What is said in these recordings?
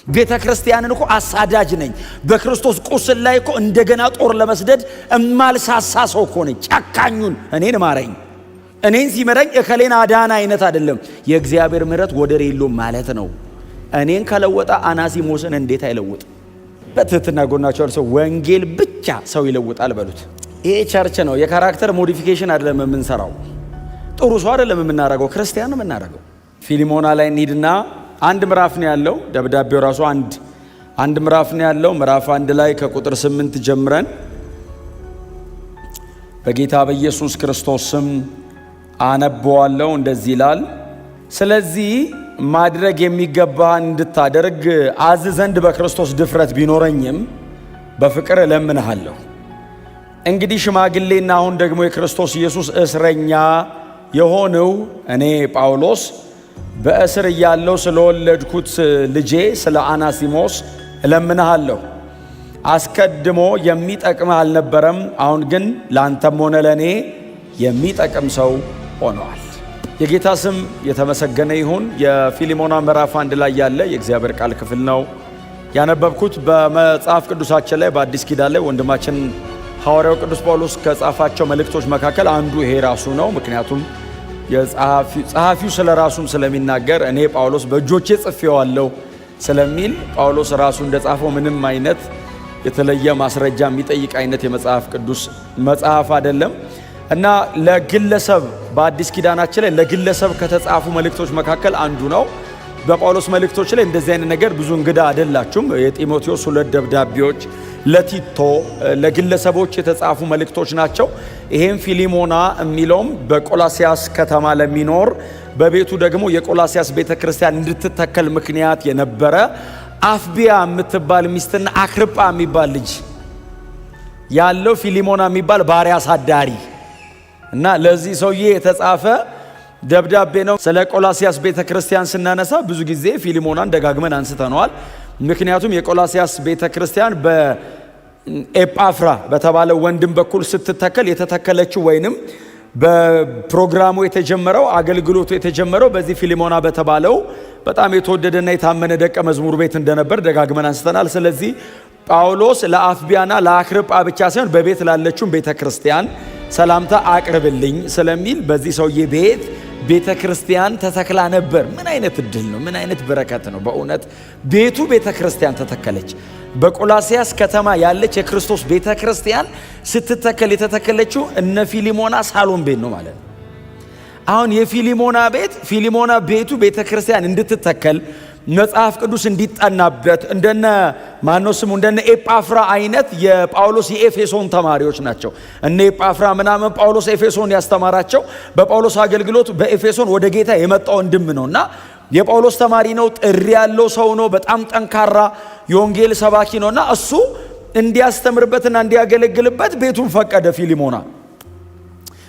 ቤተክርስቲያንን እኮ አሳዳጅ ነኝ በክርስቶስ ቁስል ላይ እኮ እንደገና ጦር ለመስደድ እማልሳሳ ሰው እኮ ነኝ። ጨካኙን እኔን ማረኝ፣ እኔን ሲመረኝ እከሌን አዳና አይነት አይደለም። የእግዚአብሔር ምሕረት ወደር የለውም ማለት ነው። እኔን ከለወጣ አናሲሞስን እንዴት አይለውጥ? በትህትና ጎናቸው ሰው ወንጌል ብቻ ሰው ይለውጣል በሉት። ይሄ ቸርች ነው። የካራክተር ሞዲፊኬሽን አይደለም የምንሰራው። ጥሩ ሰው አይደለም የምናረገው፣ ክርስቲያን ነው የምናረገው። ፊሊሞና ላይ እንሂድና አንድ ምዕራፍ ነው ያለው። ደብዳቤው ራሱ አንድ ምዕራፍ ነው ያለው። ምዕራፍ 1 ላይ ከቁጥር 8 ጀምረን በጌታ በኢየሱስ ክርስቶስ ስም አነበዋለሁ። እንደዚህ ይላል። ስለዚህ ማድረግ የሚገባህን እንድታደርግ አዝ ዘንድ በክርስቶስ ድፍረት ቢኖረኝም በፍቅር እለምንሃለሁ። እንግዲህ ሽማግሌና አሁን ደግሞ የክርስቶስ ኢየሱስ እስረኛ የሆነው እኔ ጳውሎስ በእስር እያለሁ ስለወለድኩት ልጄ ስለ አናሲሞስ እለምንሃለሁ። አስቀድሞ የሚጠቅምህ አልነበረም፣ አሁን ግን ላንተም ሆነ ለእኔ የሚጠቅም ሰው ሆነዋል። የጌታ ስም የተመሰገነ ይሁን። የፊሊሞና ምዕራፍ 1 ላይ ያለ የእግዚአብሔር ቃል ክፍል ነው ያነበብኩት። በመጽሐፍ ቅዱሳችን ላይ በአዲስ ኪዳን ላይ ወንድማችን ሐዋርያው ቅዱስ ጳውሎስ ከጻፋቸው መልእክቶች መካከል አንዱ ይሄ ራሱ ነው። ምክንያቱም ጸሐፊው ስለ ራሱም ስለሚናገር እኔ ጳውሎስ በእጆቼ ጽፌዋለሁ ስለሚል ጳውሎስ ራሱ እንደጻፈው ምንም አይነት የተለየ ማስረጃ የሚጠይቅ አይነት የመጽሐፍ ቅዱስ መጽሐፍ አይደለም እና ለግለሰብ በአዲስ ኪዳናችን ላይ ለግለሰብ ከተጻፉ መልእክቶች መካከል አንዱ ነው። በጳውሎስ መልእክቶች ላይ እንደዚህ አይነት ነገር ብዙ እንግዳ አይደላችሁም። የጢሞቴዎስ 2 ደብዳቤዎች፣ ለቲቶ ለግለሰቦች የተጻፉ መልእክቶች ናቸው። ይሄም ፊሊሞና የሚለውም በቆላሲያስ ከተማ ለሚኖር በቤቱ ደግሞ የቆላሲያስ ቤተክርስቲያን እንድትተከል ምክንያት የነበረ አፍቢያ የምትባል ሚስትና አክርጳ የሚባል ልጅ ያለው ፊሊሞና የሚባል ባሪያ አሳዳሪ እና ለዚህ ሰውዬ የተጻፈ ደብዳቤ ነው። ስለ ቆላሲያስ ቤተክርስቲያን ስናነሳ ብዙ ጊዜ ፊሊሞናን ደጋግመን አንስተነዋል። ምክንያቱም የቆላሲያስ ቤተክርስቲያን በኤጳፍራ በተባለው ወንድም በኩል ስትተከል የተተከለችው ወይንም በፕሮግራሙ የተጀመረው አገልግሎቱ የተጀመረው በዚህ ፊሊሞና በተባለው በጣም የተወደደና የታመነ ደቀ መዝሙር ቤት እንደነበር ደጋግመን አንስተናል። ስለዚህ ጳውሎስ ለአፍቢያና ለአክርጳ ብቻ ሳይሆን በቤት ላለችው ቤተክርስቲያን ሰላምታ አቅርብልኝ ስለሚል በዚህ ሰውዬ ቤት ቤተክርስቲያን ተተክላ ነበር። ምን አይነት እድል ነው! ምን አይነት በረከት ነው! በእውነት ቤቱ ቤተክርስቲያን ተተከለች። በቆላሲያስ ከተማ ያለች የክርስቶስ ቤተክርስቲያን ስትተከል የተተከለችው እነ ፊሊሞና ሳሎን ቤት ነው ማለት ነው። አሁን የፊሊሞና ቤት ፊሊሞና ቤቱ ቤተክርስቲያን እንድትተከል መጽሐፍ ቅዱስ እንዲጠናበት እንደነ ማኖስሙ እንደነ ኤጳፍራ አይነት የጳውሎስ የኤፌሶን ተማሪዎች ናቸው። እነ ኤጳፍራ ምናምን ጳውሎስ ኤፌሶን ያስተማራቸው በጳውሎስ አገልግሎት በኤፌሶን ወደ ጌታ የመጣው ወንድም ነውና የጳውሎስ ተማሪ ነው። ጥሪ ያለው ሰው ነው። በጣም ጠንካራ የወንጌል ሰባኪ ነውና እሱ እንዲያስተምርበትና እንዲያገለግልበት ቤቱን ፈቀደ ፊሊሞና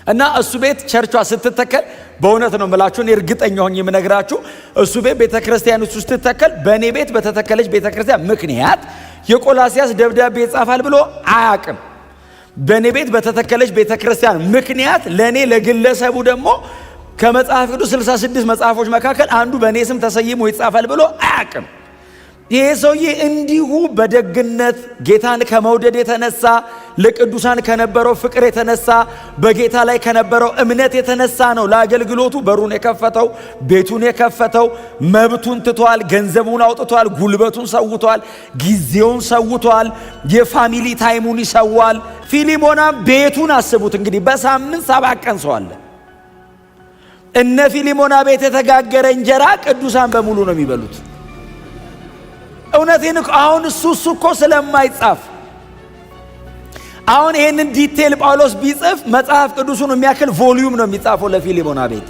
እና እሱ ቤት ቸርቿ ስትተከል በእውነት ነው የምላችሁ፣ እኔ እርግጠኛ ሆኜ የምነግራችሁ እሱ ቤት ቤተክርስቲያን ውስጥ ስትተከል በእኔ ቤት በተተከለች ቤተክርስቲያን ምክንያት የቆላሲያስ ደብዳቤ ይጻፋል ብሎ አያውቅም። በእኔ ቤት በተተከለች ቤተክርስቲያን ምክንያት ለእኔ ለግለሰቡ ደግሞ ከመጽሐፍ ቅዱስ 66 መጽሐፎች መካከል አንዱ በእኔ ስም ተሰይሞ ይጻፋል ብሎ አያውቅም። ይሄ ሰውዬ እንዲሁ በደግነት ጌታን ከመውደድ የተነሳ ለቅዱሳን ከነበረው ፍቅር የተነሳ በጌታ ላይ ከነበረው እምነት የተነሳ ነው ለአገልግሎቱ በሩን የከፈተው፣ ቤቱን የከፈተው። መብቱን ትቷል፣ ገንዘቡን አውጥቷል፣ ጉልበቱን ሰውቷል፣ ጊዜውን ሰውቷል፣ የፋሚሊ ታይሙን ይሰዋል። ፊሊሞና ቤቱን አስቡት እንግዲህ በሳምንት 7 ቀን ሰው አለ። እነ ፊሊሞና ቤት የተጋገረ እንጀራ ቅዱሳን በሙሉ ነው የሚበሉት። እውነቴን አሁን እሱ እኮ ስለማይጻፍ አሁን ይሄንን ዲቴል ጳውሎስ ቢጽፍ መጽሐፍ ቅዱሱን የሚያክል ቮልዩም ነው የሚጻፈው ለፊሊሞና ቤት።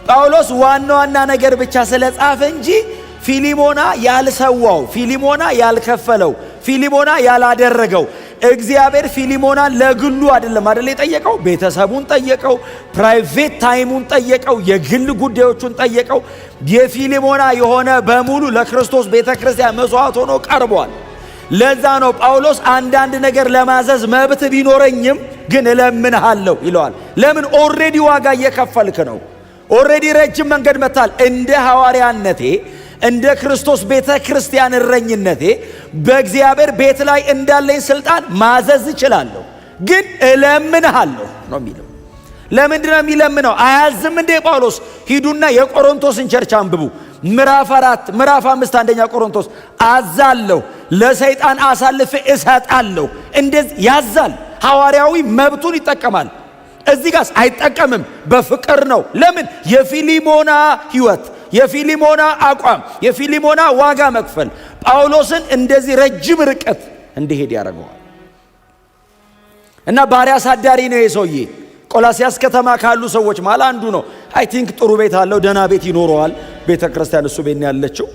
ጳውሎስ ዋና ነገር ብቻ ስለጻፈ እንጂ ፊሊሞና ያልሰዋው፣ ፊሊሞና ያልከፈለው፣ ፊሊሞና ያላደረገው እግዚአብሔር ፊሊሞናን ለግሉ አይደለም የጠየቀው፣ ቤተሰቡን ጠየቀው፣ ፕራይቬት ታይሙን ጠየቀው፣ የግል ጉዳዮቹን ጠየቀው። የፊሊሞና የሆነ በሙሉ ለክርስቶስ ቤተክርስቲያን መስዋዕት ሆኖ ቀርቧል። ለዛ ነው ጳውሎስ አንዳንድ ነገር ለማዘዝ መብት ቢኖረኝም ግን እለምንሃለሁ ይለዋል። ለምን? ኦሬዲ ዋጋ እየከፈልክ ነው። ኦሬዲ ረጅም መንገድ መታል። እንደ ሐዋርያነቴ እንደ ክርስቶስ ቤተ ክርስቲያን እረኝነቴ በእግዚአብሔር ቤት ላይ እንዳለኝ ስልጣን ማዘዝ እችላለሁ፣ ግን እለምንሃለሁ ነው የሚለው። ለምንድነው የሚለምነው? አያዝም እንዴ ጳውሎስ? ሂዱና የቆሮንቶስን ቸርች አንብቡ። ምዕራፍ 4 ምዕራፍ 5 አንደኛ ቆሮንቶስ አዛለሁ፣ ለሰይጣን አሳልፌ እሰጣለሁ። እንደዚህ ያዛል። ሐዋርያዊ መብቱን ይጠቀማል። እዚህ ጋር አይጠቀምም። በፍቅር ነው። ለምን? የፊሊሞና ህይወት፣ የፊሊሞና አቋም፣ የፊሊሞና ዋጋ መክፈል ጳውሎስን እንደዚህ ረጅም ርቀት እንዲሄድ ያደርገዋል። እና ባሪያ አሳዳሪ ነው የሰውዬ። ቆላሲያስ ከተማ ካሉ ሰዎች ማለት አንዱ ነው። አይ ቲንክ ጥሩ ቤት አለው፣ ደህና ቤት ይኖረዋል። ቤተ ክርስቲያን እሱ ቤት ነው ያለችው።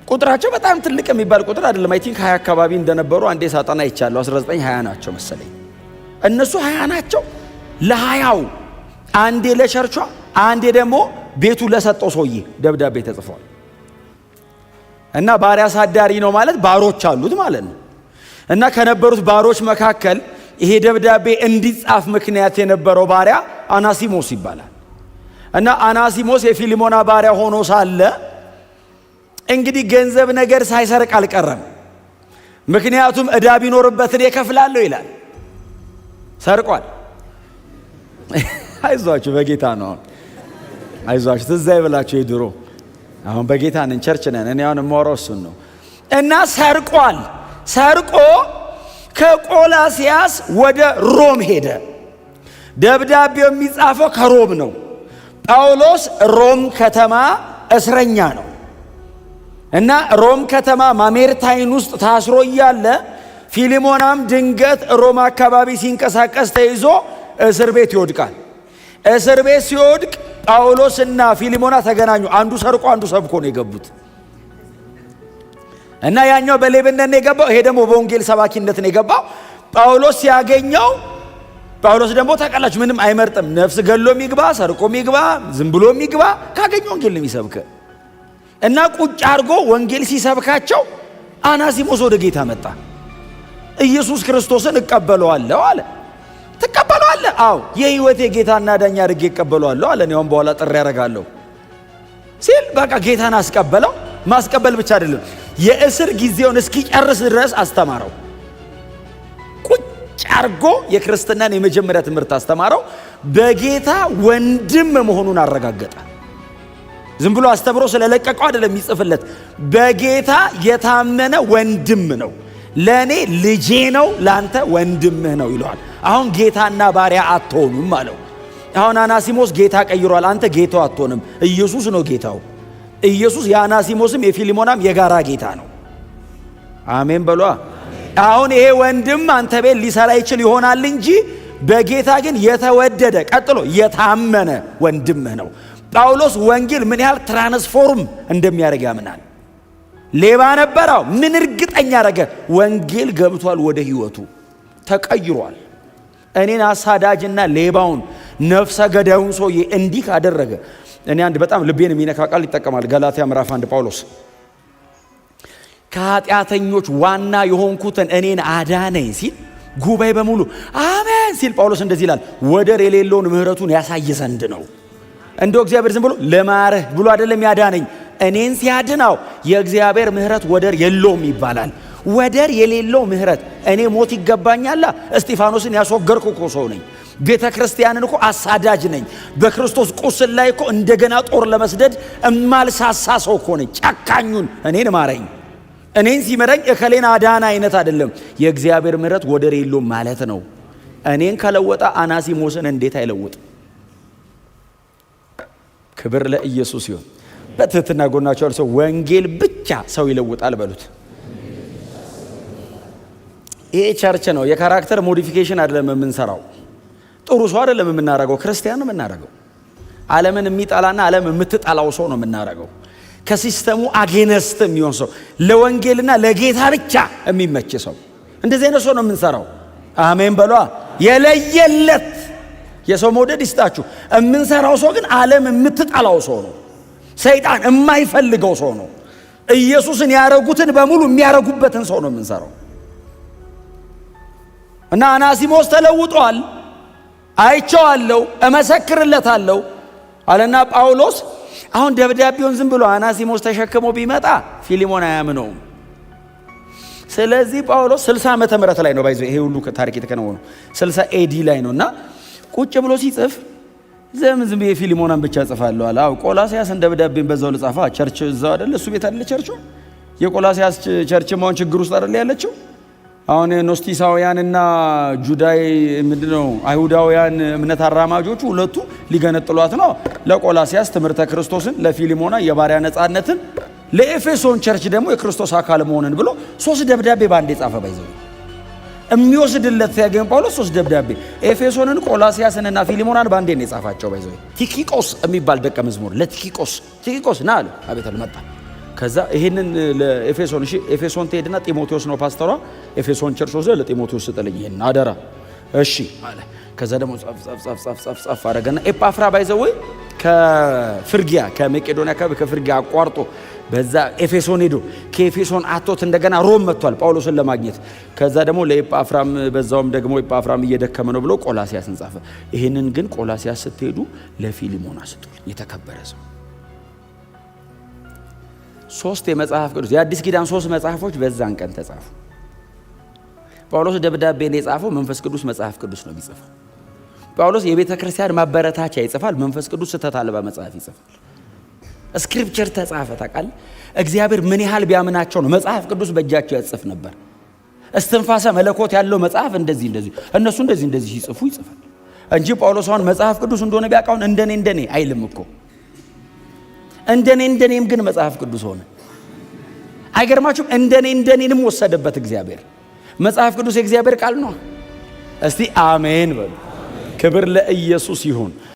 ቁጥራቸው በጣም ትልቅ የሚባል ቁጥር አይደለም። አይ ቲንክ 20 አካባቢ እንደነበሩ አንዴ ሳጠና ይቻለሁ። 19 20 ናቸው መሰለኝ። እነሱ 20 ናቸው። ለ20ው አንዴ ለቸርቿ አንዴ ደግሞ ቤቱ ለሰጠው ሰውዬ ደብዳቤ ተጽፏል። እና ባሪያ አሳዳሪ ነው ማለት ባሮች አሉት ማለት ነው። እና ከነበሩት ባሮች መካከል ይሄ ደብዳቤ እንዲጻፍ ምክንያት የነበረው ባሪያ አናሲሞስ ይባላል። እና አናሲሞስ የፊሊሞና ባሪያ ሆኖ ሳለ እንግዲህ ገንዘብ ነገር ሳይሰርቅ አልቀረም። ምክንያቱም ዕዳ ቢኖርበት እኔ እከፍላለሁ ይላል። ሰርቋል። አይዟችሁ በጌታ ነው። አይዟችሁ ትዝ አይበላችሁ የድሮ። አሁን በጌታ ነን፣ ቸርች ነን። እኔ አሁን የማወራው እሱን ነው። እና ሰርቋል። ሰርቆ ከቆላሲያስ ወደ ሮም ሄደ። ደብዳቤው የሚጻፈው ከሮም ነው። ጳውሎስ ሮም ከተማ እስረኛ ነው እና ሮም ከተማ ማሜርታይን ውስጥ ታስሮ እያለ ፊሊሞናም ድንገት ሮም አካባቢ ሲንቀሳቀስ ተይዞ እስር ቤት ይወድቃል። እስር ቤት ሲወድቅ ጳውሎስና ፊሊሞና ተገናኙ። አንዱ ሰርቆ አንዱ ሰብኮ ነው የገቡት። እና ያኛው በሌብነት ነው የገባው፣ ይሄ ደግሞ በወንጌል ሰባኪነት ነው የገባው። ጳውሎስ ሲያገኘው፣ ጳውሎስ ደግሞ ታውቃላችሁ ምንም አይመርጥም። ነፍስ ገሎ የሚግባ ሰርቆ የሚግባ ዝም ብሎ የሚግባ ካገኘ ወንጌል ነው የሚሰብክ። እና ቁጭ አድርጎ ወንጌል ሲሰብካቸው አናሲሞስ ወደ ጌታ መጣ። ኢየሱስ ክርስቶስን እቀበለዋለሁ አለ። ትቀበለዋለህ? አዎ፣ የህይወቴ ጌታና ዳኛ አድርጌ እቀበለዋለሁ አለ። እኔም በኋላ ጥሪ ያደርጋለሁ ሲል በቃ ጌታን አስቀበለው። ማስቀበል ብቻ አይደለም፣ የእስር ጊዜውን እስኪጨርስ ድረስ አስተማረው። ቁጭ አርጎ የክርስትናን የመጀመሪያ ትምህርት አስተማረው። በጌታ ወንድም መሆኑን አረጋገጠ። ዝም ብሎ አስተምሮ ስለለቀቀው አይደለም የሚጽፍለት። በጌታ የታመነ ወንድም ነው፣ ለእኔ ልጄ ነው፣ ላንተ ወንድምህ ነው ይለዋል። አሁን ጌታና ባሪያ አትሆኑም አለው። አሁን አናሲሞስ ጌታ ቀይሯል። አንተ ጌታው አትሆንም፣ ኢየሱስ ነው ጌታው። ኢየሱስ የአናሲሞስም የፊሊሞናም የጋራ ጌታ ነው። አሜን በሏ። አሁን ይሄ ወንድም አንተ ቤት ሊሰራ ይችል ይሆናል እንጂ በጌታ ግን የተወደደ ቀጥሎ የታመነ ወንድምህ ነው። ጳውሎስ ወንጌል ምን ያህል ትራንስፎርም እንደሚያደርግ ያምናል። ሌባ ነበረው፣ ምን እርግጠኛ ያደረገ ወንጌል ገብቷል ወደ ህይወቱ ተቀይሯል። እኔን አሳዳጅና ሌባውን ነፍሰ ገዳዩን ሰውዬ እንዲህ ካደረገ እኔ አንድ በጣም ልቤን የሚነካ ቃል ይጠቀማል። ገላትያ ምዕራፍ 1 ጳውሎስ ከኃጢአተኞች ዋና የሆንኩትን እኔን አዳነኝ ሲል ጉባኤ በሙሉ አሜን ሲል ጳውሎስ እንደዚህ ይላል፣ ወደር የሌለውን ምህረቱን ያሳይ ዘንድ ነው። እንደው እግዚአብሔር ዝም ብሎ ለማረህ ብሎ አይደለም ያዳነኝ። እኔን ሲያድናው የእግዚአብሔር ምህረት ወደር የለውም ይባላል። ወደር የሌለው ምህረት። እኔ ሞት ይገባኛል። እስጢፋኖስን ያስወገርኩ እኮ ሰው ነኝ። ቤተ ክርስቲያንን እኮ አሳዳጅ ነኝ። በክርስቶስ ቁስል ላይ እኮ እንደገና ጦር ለመስደድ እማልሳሳ ሰው እኮ ነኝ። ጨካኙን እኔን ማረኝ። እኔን ሲመረኝ እከሌን አዳና አይነት አይደለም። የእግዚአብሔር ምህረት ወደር የለውም ማለት ነው። እኔን ከለወጣ አናሲሞስን እንዴት አይለውጥ? ክብር ለኢየሱስ ይሁን። በትህትና ጎናቸው ሰው ወንጌል ብቻ ሰው ይለውጣል በሉት። ይሄ ቸርች ነው። የካራክተር ሞዲፊኬሽን አይደለም የምንሰራው። ጥሩ ሰው አይደለም የምናረገው፣ ክርስቲያን ነው የምናረገው። ዓለምን የሚጠላና ዓለም የምትጠላው ሰው ነው የምናረገው። ከሲስተሙ አጌነስት የሚሆን ሰው፣ ለወንጌልና ለጌታ ብቻ የሚመች ሰው፣ እንደዚህ አይነት ሰው ነው የምንሰራው። አሜን በሏ። የለየለት የሰው መውደድ ይስጣችሁ። የምንሰራው ሰው ግን ዓለም የምትጠላው ሰው ነው። ሰይጣን የማይፈልገው ሰው ነው። ኢየሱስን ያረጉትን በሙሉ የሚያረጉበትን ሰው ነው የምንሰራው። እና አናሲሞስ ተለውጧል፣ አይቼዋለሁ፣ እመሰክርለታለሁ አለና ጳውሎስ አሁን ደብዳቤውን ዝም ብሎ አናሲሞስ ተሸክሞ ቢመጣ ፊሊሞን አያምነውም። ስለዚህ ጳውሎስ 60 ዓመተ ምህረት ላይ ነው ባይዞ ይሄ ሁሉ ታሪክ የተከናወነው 60 ኤዲ ላይ ነውና ቁጭ ብሎ ሲጽፍ ዝም ፊሊሞናን ብቻ ጽፋለሁ አለ። አው ቆላሲያስን ደብዳቤን በዛው ልጻፋ ቸርች እዛው አይደል እሱ ቤት አይደል ቸርቹ የቆላሲያስ ቸርች ማውን ችግር ውስጥ አይደል ያለችው። አሁን ኖስቲሳውያንና ጁዳይ ምንድነው አይሁዳውያን እምነት አራማጆቹ ሁለቱ ሊገነጥሏት ነው። ለቆላሲያስ ትምህርተ ክርስቶስን፣ ለፊሊሞና የባሪያ ነጻነትን፣ ለኤፌሶን ቸርች ደግሞ የክርስቶስ አካል መሆንን ብሎ 3 ደብዳቤ ባንዴ ጻፈ። ባይዘው የሚወስድለት ሲያገኝ ጳውሎስ 3 ደብዳቤ ኤፌሶንን፣ ቆላሲያስንና ፊሊሞናን ባንዴ ነው የጻፋቸው። ባይዘው ቲኪቆስ የሚባል ደቀ መዝሙር ለቲኪቆስ ና አለ። አቤት አልመጣ። ከዛ ይሄንን ለኤፌሶን ኤፌሶን ትሄድና ጢሞቴዎስ ነው ፓስተሯ ኤፌሶን ቸርች ወስደ ለጢሞቴዎስ ስጠልኝ ይሄን አደራ እሺ አለ። ከዛ ደግሞ ጻፍ አረጋና ኤጳፍራ ባይዘው ከፍርጊያ ከመቄዶንያ ከፍርጊያ አቋርጦ በዛ ኤፌሶን ሄዶ ከኤፌሶን አቶት እንደገና ሮም መጥቷል ጳውሎስን ለማግኘት። ከዛ ደግሞ ለኤጳፍራም በዛውም ደግሞ ኤጳፍራም እየደከመ ነው ብሎ ቆላሲያስን ጻፈ። ይሄንን ግን ቆላሲያስ ስትሄዱ ለፊሊሞና ስጡልኝ የተከበረ ሰው። 3 የመጽሐፍ ቅዱስ የአዲስ ኪዳን 3 መጽሐፎች በዛን ቀን ተጻፉ። ጳውሎስ ደብዳቤ ነው የጻፈው፣ መንፈስ ቅዱስ መጽሐፍ ቅዱስ ነው የሚጽፈው። ጳውሎስ የቤተ ክርስቲያን ማበረታቻ ይጽፋል፣ መንፈስ ቅዱስ ስተት አልባ መጽሐፍ ይጽፋል። ስክሪፕቸር ተጻፈ። ታውቃለህ እግዚአብሔር ምን ያህል ቢያምናቸው ነው መጽሐፍ ቅዱስ በእጃቸው ያጽፍ ነበር። እስትንፋሰ መለኮት ያለው መጽሐፍ እንደዚህ እነሱ እንደዚህ ሲጽፉ ይጽፋል እንጂ ጳውሎስ አሁን መጽሐፍ ቅዱስ እንደሆነ ቢያውቃውን እንደኔ አይልም እኮ እንደኔም ግን መጽሐፍ ቅዱስ ሆነ። አይገርማችሁም? እንደኔንም ወሰደበት እግዚአብሔር። መጽሐፍ ቅዱስ የእግዚአብሔር ቃል ነው። እስቲ አሜን በሉ። ክብር ለኢየሱስ ይሁን።